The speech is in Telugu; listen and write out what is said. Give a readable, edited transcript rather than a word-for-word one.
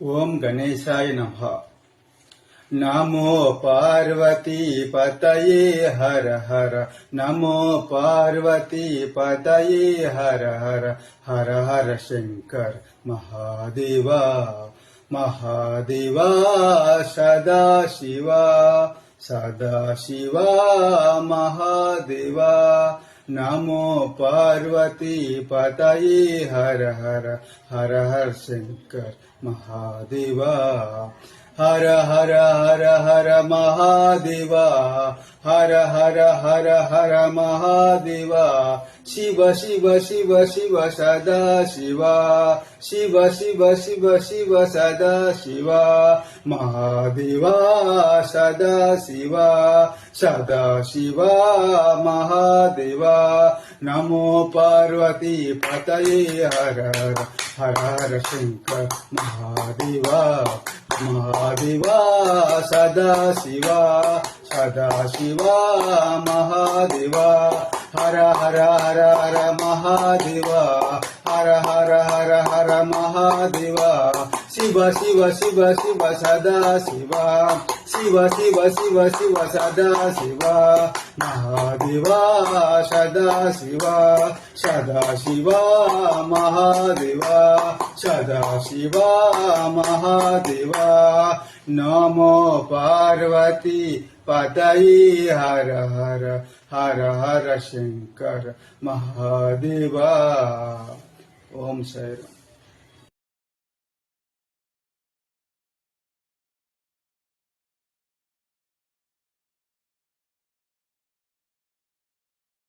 ఓం గణేశాయ నమః. నమో పార్వతీ పతయే హర హర. నమో పార్వతీ పతయే హర హర. హర హర శంకర్ మహాదేవా. మహాదేవా సదాశివా. సదాశివా మహాదేవా. నమో పార్వతీ పతయే హర హర. హర హర శంకర్ మహాదేవా. హర హర హర హర మహాదేవా. హర హర హర హర మహాదేవా. శివ శివ శివ శివ సదా శివా. శివ శివ శివ శివ సదా శివా. మహాదేవా సదా శివా. సదా శివా మహాదేవా. నమో పార్వతీ పతయే హర హర. హర హర శంకర్ మహాదేవా. మహాదేవా సదా శివా. సదా శివా మహాదేవా. హర హర హర హర మహాదేవా. హర హర హర హర మహాదేవా. శివ శివ శివ శివ సదా శివా. శివ శివ శివ శివ సదా శివా. మహాదేవా సదా శివా. సదా శివా మహాదేవా. సదా శివా మహాదేవా. నమో పార్వతీ పతయే హర హర. హర హర శంకర్ మహాదేవా. ఓం సాయిరామ్.